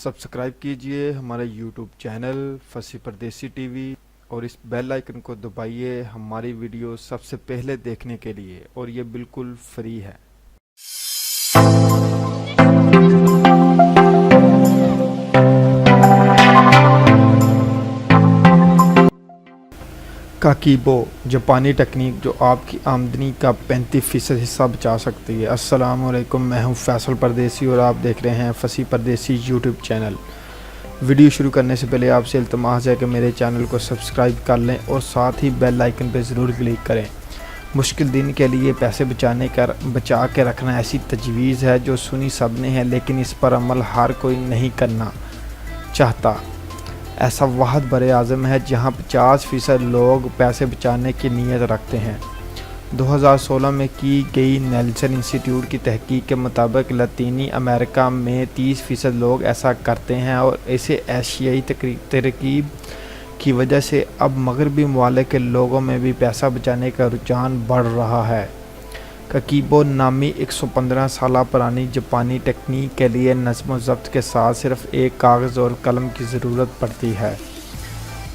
Subscribe कीजिए हमारा YouTube channel फसी परदेसी टीवी और इस बेल आइकन को दबाइए हमारी वीडियो सबसे पहले देखने के लिए, और ये बिल्कुल फ्री है। काकीबो जापानी टेक्निक जो आपकी आमदनी का 35% हिस्सा बचा सकती है। अस्सलाम वालेकुम, मैं हूं फैसल परदेसी और आप देख रहे हैं फसी परदेसी यूट्यूब चैनल। वीडियो शुरू करने से पहले आपसे इल्तमास है कि मेरे चैनल को सब्सक्राइब कर लें और साथ ही बेल आइकन पर ज़रूर क्लिक करें। मुश्किल दिन के लिए पैसे बचा के रखना ऐसी तजवीज़ है जो सुनी सब ने है, लेकिन इस पर अमल हर कोई नहीं करना चाहता। ऐसा वाहद बरे आज़म है जहां 50% लोग पैसे बचाने की नीयत रखते हैं। 2016 में की गई नेल्सन इंस्टीट्यूट की तहकीक के मुताबिक लतीनी अमेरिका में 30% लोग ऐसा करते हैं, और इसे एशियाई तरकीब की वजह से अब मगरबी ममालिक के लोगों में भी पैसा बचाने का रुझान बढ़ रहा है। काकीबो नामी 115 साल पुरानी जापानी टेक्निक के लिए नज़्म व ज़ब्त के साथ सिर्फ एक कागज़ और कलम की ज़रूरत पड़ती है।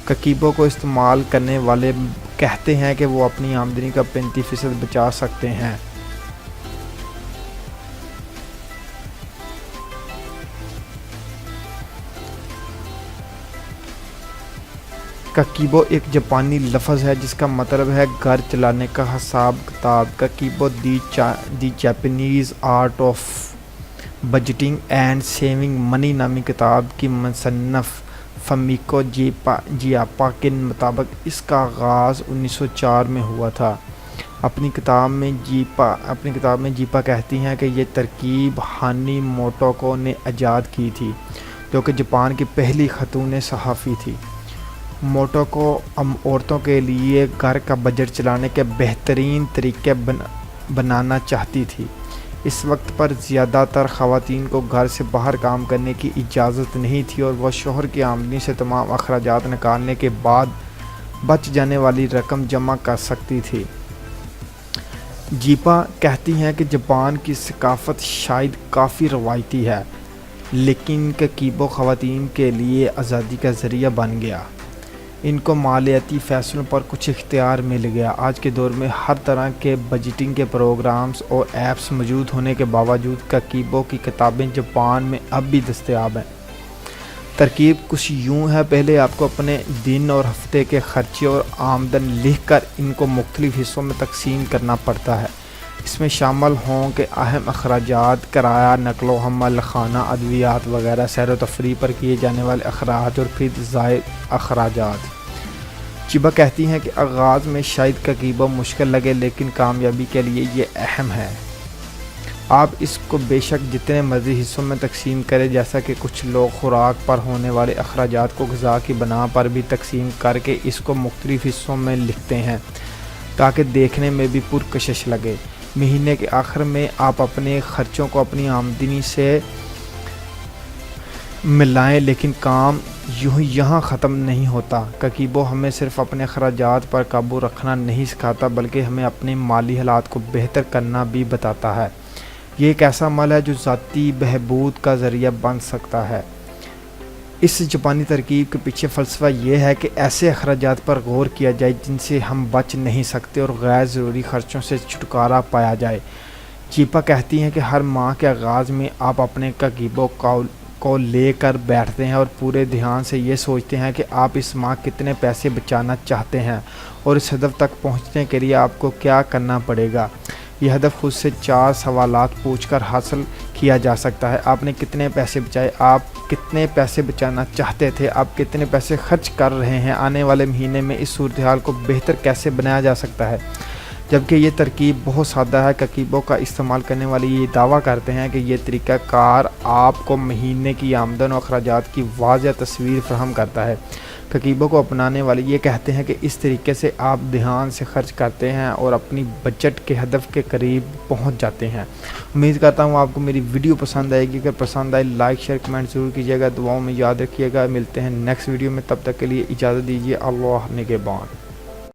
काकीबो को इस्तेमाल करने वाले कहते हैं कि वो अपनी आमदनी का 35% बचा सकते हैं। काकीबो एक जापानी लफ्ज़ है जिसका मतलब है घर चलाने का हिसाब किताब। Kakeibo the Japanese art of budgeting and saving money नामी किताब की मुसन्नफ़ फमीको जियापा के मुताबिक इसका आगाज़ 1904 में हुआ था। अपनी किताब में जीपा कहती हैं कि ये तरकीब हानी मोटोको ने ईजाद की थी, जो कि जापान की पहली खातून सहाफ़ी थी। मोटोको औरतों के लिए घर का बजट चलाने के बेहतरीन तरीके बनाना चाहती थी। इस वक्त पर ज़्यादातर ख़वातीन को घर से बाहर काम करने की इजाज़त नहीं थी, और वह शोहर की आमदनी से तमाम अखराजात निकालने के बाद बच जाने वाली रकम जमा कर सकती थी। जीपा कहती हैं कि जापान की सकाफ़त शायद काफ़ी रवायती है, लेकिन काकीबो ख़वातीन के लिए आज़ादी का ज़रिया बन गया। इनको मालियाती फ़ैसलों पर कुछ इख्तियार मिल गया। आज के दौर में हर तरह के बजटिंग के प्रोग्राम्स और ऐप्स मौजूद होने के बावजूद काकीबो की किताबें जापान में अब भी दस्तयाब हैं। तरकीब कुछ यूँ है, पहले आपको अपने दिन और हफ्ते के खर्चे और आमदन लिख कर इनको मुख्तलिफ़ हिस्सों में तकसीम करना पड़ता है। इसमें शामिल हों कि अहम अखराजात, किराया, नकलो हमल, खाना, अद्वियात वगैरह, सैर व तफरीह पर किए जाने वाले अखराज और फिर ज़ायद अखराजात। चिबा कहती हैं कि आगाज़ में शायद काकीबो मुश्किल लगे, लेकिन कामयाबी के लिए ये अहम है। आप इसको बेशक जितने मर्ज़ी हिस्सों में तकसीम करें, जैसा कि कुछ लोग खुराक पर होने वाले अखराजात को ग़िज़ा की बना पर भी तकसीम करके इसको मुख्तलिफ़ हिस्सों में लिखते हैं ताकि देखने में भी पुरकशिश लगे। महीने के आखिर में आप अपने ख़र्चों को अपनी आमदनी से मिलाएं, लेकिन काम यूँ यहाँ ख़त्म नहीं होता। काकीबो हमें सिर्फ़ अपने अखराजात पर काबू रखना नहीं सिखाता, बल्कि हमें अपने माली हालात को बेहतर करना भी बताता है। ये एक ऐसा अमल है जो ज़ाती बहबूद का ज़रिया बन सकता है। इस जापानी तरकीब के पीछे फ़लसफ़ा ये है कि ऐसे अखराजात पर गौर किया जाए जिनसे हम बच नहीं सकते और गैर ज़रूरी ख़र्चों से छुटकारा पाया जाए। जीपा कहती हैं कि हर माह के आगाज़ में आप अपने काकीबो को लेकर बैठते हैं और पूरे ध्यान से ये सोचते हैं कि आप इस माह कितने पैसे बचाना चाहते हैं और इस हदफ तक पहुंचने के लिए आपको क्या करना पड़ेगा। यह हदफ खुद से 4 सवालात पूछकर हासिल किया जा सकता है। आपने कितने पैसे बचाए, आप कितने पैसे बचाना चाहते थे, आप कितने पैसे खर्च कर रहे हैं, आने वाले महीने में इस सूरत हाल को बेहतर कैसे बनाया जा सकता है। जबकि ये तरकीब बहुत सादा है, काकीबो का इस्तेमाल करने वाले ये दावा करते हैं कि ये तरीक़ाकार आपको महीने की आमदन और अखराजात की वाज़ह तस्वीर फराहम करता है। काकीबो को अपनाने वाले ये कहते हैं कि इस तरीके से आप ध्यान से खर्च करते हैं और अपनी बजट के हदफ के करीब पहुंच जाते हैं। उम्मीद करता हूं आपको मेरी वीडियो पसंद आएगी। अगर पसंद आए लाइक शेयर कमेंट ज़रूर कीजिएगा, दुआओं में याद रखिएगा। मिलते हैं नेक्स्ट वीडियो में, तब तक के लिए इजाज़त दीजिए। अल्लाह ने के बाद।